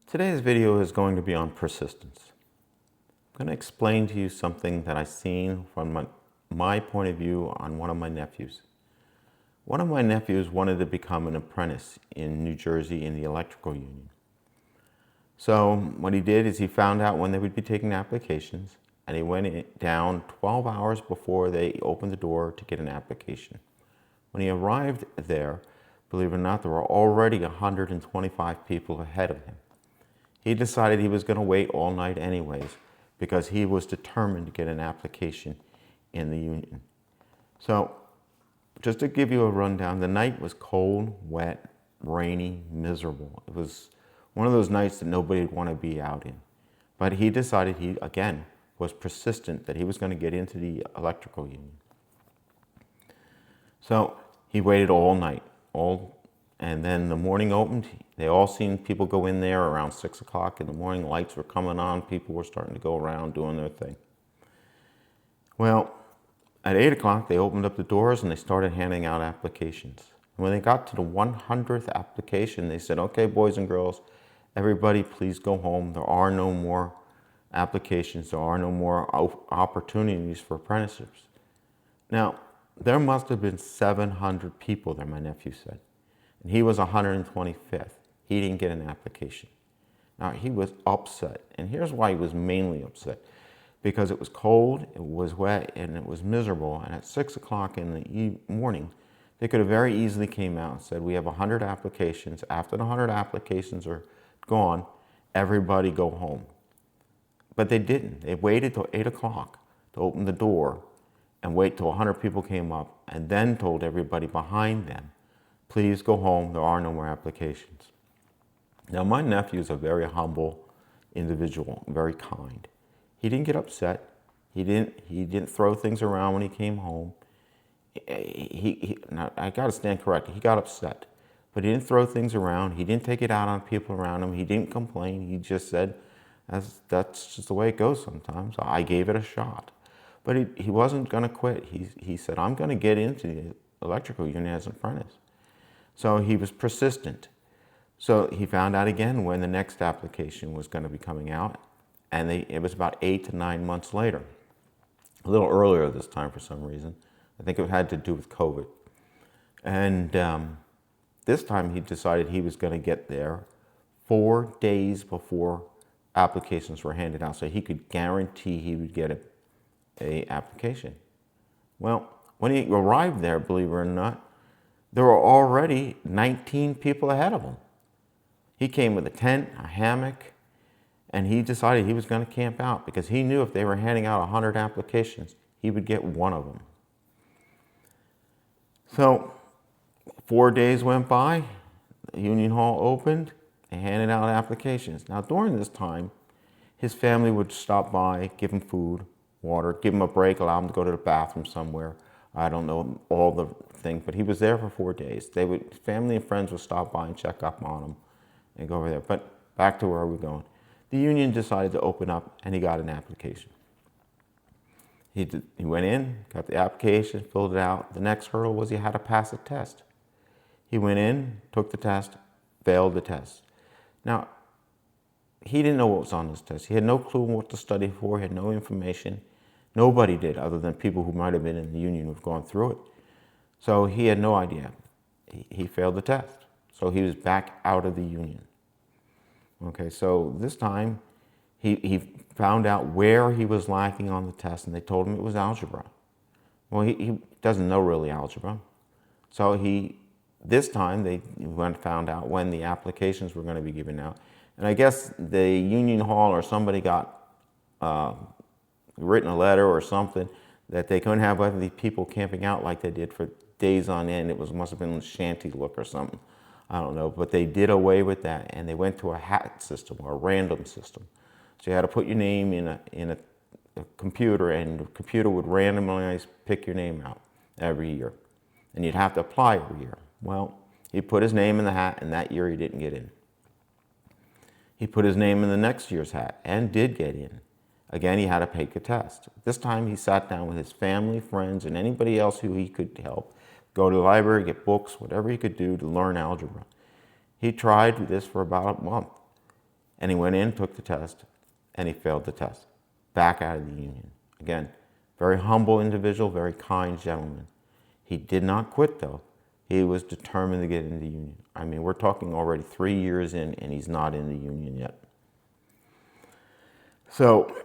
Today's video is going to be on persistence. I'm going to explain to you something that I've seen from my point of view on one of my nephews. One of my nephews wanted to become an apprentice in New Jersey in the electrical union. So what he did is he found out when they would be taking applications, and he went down 12 hours before they opened the door to get an application. When he arrived there, believe it or not, there were already 125 people ahead of him. He decided he was going to wait all night anyways because he was determined to get an application in the union. So just to give you a rundown, the night was cold, wet, rainy, miserable. It was one of those nights that nobody would want to be out in. But he decided he, again, was persistent that he was going to get into the electrical union. So he waited all night, and then the morning opened. They all seen people go in there around 6 o'clock in the morning. Lights were coming on. People were starting to go around doing their thing. Well, at 8 o'clock, they opened up the doors and they started handing out applications. And when they got to the 100th application, they said, okay, boys and girls, everybody please go home. There are no more applications. There are no more opportunities for apprenticeships. Now, there must have been 700 people there, my nephew said. And he was 125th. He didn't get an application. Now, he was upset. And here's why he was mainly upset. Because it was cold, it was wet, and it was miserable. And at 6 o'clock in the morning, they could have very easily came out and said, we have 100 applications. After the 100 applications are gone, everybody go home. But they didn't. They waited till 8 o'clock to open the door and wait till 100 people came up and then told everybody behind them, please go home, there are no more applications. Now, my nephew is a very humble individual, very kind. He didn't get upset. He didn't throw things around when he came home. Now, I got to stand corrected. He got upset, but he didn't throw things around. He didn't take it out on people around him. He didn't complain. He just said, that's just the way it goes sometimes. I gave it a shot. But he wasn't going to quit. He said, I'm going to get into the electrical union as an apprentice. So he was persistent. So he found out again when the next application was going to be coming out, and it was about 8 to 9 months later. A little earlier this time for some reason. I think it had to do with COVID. And this time he decided he was going to get there 4 days before applications were handed out, so he could guarantee he would get an application. Well, when he arrived there, believe it or not, there were already 19 people ahead of him. He came with a tent, a hammock, and he decided he was going to camp out because he knew if they were handing out 100 applications, he would get one of them. So 4 days went by, the union hall opened, they handed out applications. Now, during this time, his family would stop by, give him food, water, give him a break, allow him to go to the bathroom somewhere. I don't know all the things, but he was there for 4 days. Family and friends would stop by and check up on him and go over there. But back to where we're going. The union decided to open up, and he got an application. He went in, got the application, filled it out. The next hurdle was he had to pass a test. He went in, took the test, failed the test. Now, he didn't know what was on this test. He had no clue what to study for. He had no information. Nobody did, other than people who might have been in the union who've gone through it. So he had no idea. He failed the test. So he was back out of the union. Okay, so this time he found out where he was lacking on the test, and they told him it was algebra. Well, he doesn't know really algebra. So this time they found out when the applications were going to be given out. And I guess the union hall or somebody got written a letter or something that they couldn't have other people camping out like they did for days on end. It must have been a shanty look or something. I don't know, but they did away with that, and they went to a hat system or a random system. So you had to put your name in a computer, and the computer would randomly pick your name out every year, and you'd have to apply every year. Well, he put his name in the hat, and that year he didn't get in. He put his name in the next year's hat and did get in. Again, he had to take a test. This time he sat down with his family, friends, and anybody else who he could help. Go to the library, get books, whatever he could do to learn algebra. He tried this for about a month. And he went in, took the test, and he failed the test. Back out of the union. Again, very humble individual, very kind gentleman. He did not quit though. He was determined to get in the union. I mean, we're talking already 3 years in and he's not in the union yet. So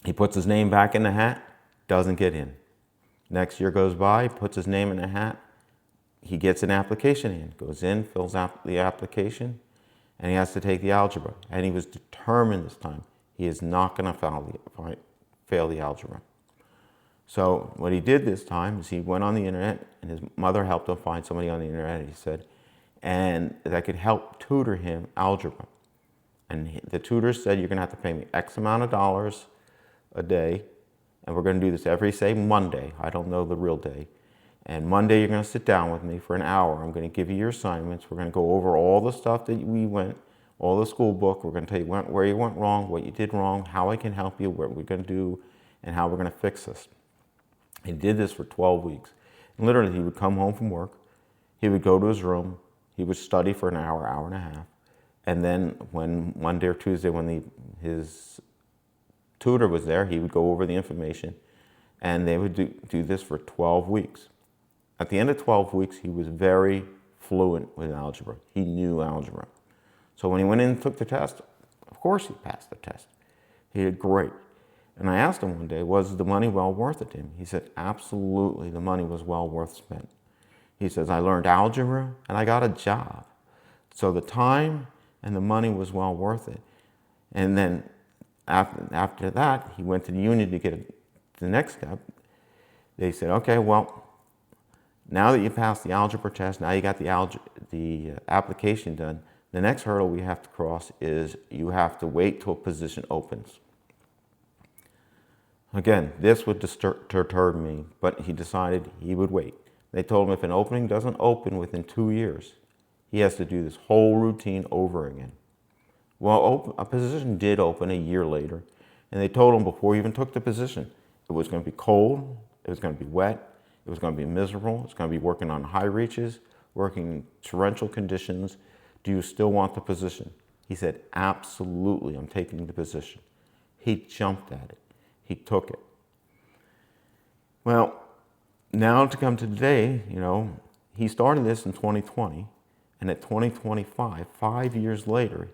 he puts his name back in the hat, doesn't get in. Next year goes by, puts his name in the hat, he gets an application in, goes in, fills out the application, and he has to take the algebra. And he was determined this time, he is not going to fail the algebra. So what he did this time is he went on the internet, and his mother helped him find somebody on the internet, he said, and that could help tutor him algebra. And the tutor said, you're going to have to pay me X amount of dollars a day, and we're going to do this every, say, Monday. I don't know the real day. And Monday, you're going to sit down with me for an hour. I'm going to give you your assignments. We're going to go over all the stuff that we went, all the school book. We're going to tell you where you went wrong, what you did wrong, how I can help you, what we're going to do, and how we're going to fix this. He did this for 12 weeks. And literally, he would come home from work. He would go to his room. He would study for an hour, hour and a half. And then when Monday or Tuesday, when his tutor was there, he would go over the information, and they would do this for 12 weeks. At the end of 12 weeks, he was very fluent with algebra. He knew algebra. So when he went in and took the test, of course he passed the test. He did great. And I asked him one day, was the money well worth it to him? He said, absolutely, the money was well worth spent. He says, I learned algebra and I got a job. So the time and the money was well worth it. And then after that, he went to the union to get the next step. They said, okay, well, now that you passed the algebra test, now you got the application done, the next hurdle we have to cross is you have to wait till a position opens. Again, this would deter me, but he decided he would wait. They told him if an opening doesn't open within 2 years, he has to do this whole routine over again. Well, a position did open a year later, and they told him before he even took the position, it was going to be cold, it was going to be wet, it was going to be miserable, it's going to be working on high reaches, working in torrential conditions. Do you still want the position? He said, absolutely, I'm taking the position. He jumped at it. He took it. Well, now to come to today, he started this in 2020, and at 2025, 5 years later,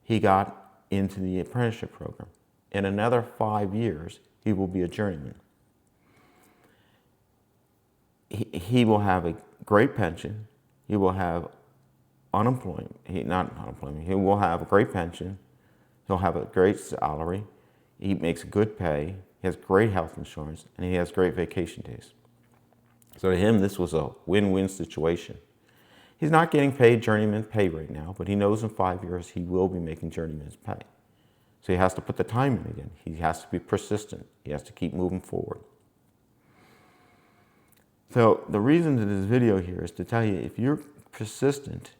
he got into the apprenticeship program. In another 5 years, he will be a journeyman. He will have a great pension. He will have unemployment. Not unemployment. He will have a great pension. He'll have a great salary. He makes good pay. He has great health insurance, and he has great vacation days. So to him, this was a win-win situation. He's not getting paid journeyman pay right now, but he knows in 5 years he will be making journeyman's pay. So he has to put the time in again. He has to be persistent. He has to keep moving forward. So the reason to this video here is to tell you, if you're persistent,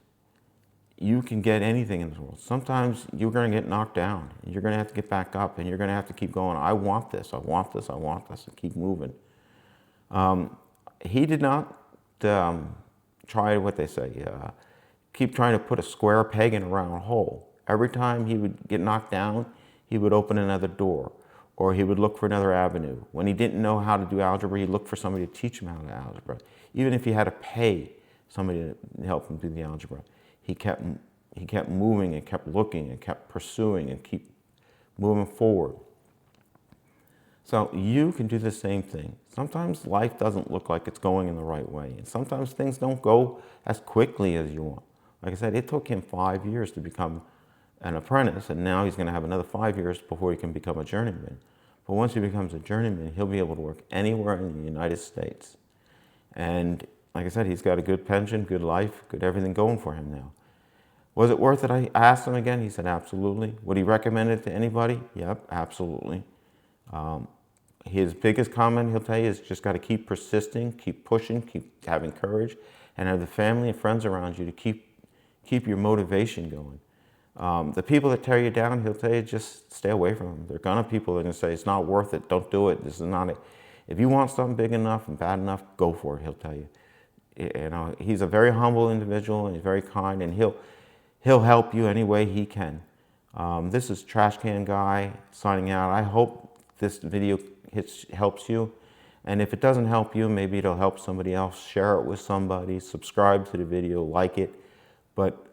you can get anything in this world. Sometimes you're going to get knocked down, and you're going to have to get back up, and you're going to have to keep going. I want this, I want this, I want this, and keep moving. He did not try what they say, keep trying to put a square peg in a round hole. Every time he would get knocked down, he would open another door, or he would look for another avenue. When he didn't know how to do algebra, he looked for somebody to teach him how to do algebra. Even if he had to pay somebody to help him do the algebra, he kept moving and kept looking and kept pursuing and keep moving forward. So you can do the same thing. Sometimes life doesn't look like it's going in the right way, and sometimes things don't go as quickly as you want. Like I said, it took him 5 years to become an apprentice, and now he's going to have another 5 years before he can become a journeyman. But once he becomes a journeyman, he'll be able to work anywhere in the United States. And like I said, he's got a good pension, good life, good everything going for him now. Was it worth it? I asked him again. He said, absolutely. Would he recommend it to anybody? Yep, absolutely. His biggest comment, he'll tell you, is just got to keep persisting, keep pushing, keep having courage, and have the family and friends around you to keep your motivation going. The people that tear you down, he'll tell you, just stay away from them. There are gonna people that are gonna say, it's not worth it, don't do it, this is not it. If you want something big enough and bad enough, go for it, he'll tell you. He's a very humble individual, and he's very kind, and He'll help you any way he can. This is Trash Can Guy signing out. I hope this video helps you. And if it doesn't help you, maybe it'll help somebody else. Share it with somebody, subscribe to the video, like it. But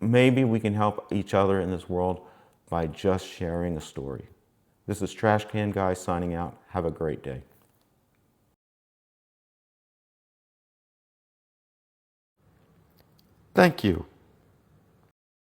maybe we can help each other in this world by just sharing a story. This is Trash Can Guy signing out. Have a great day. Thank you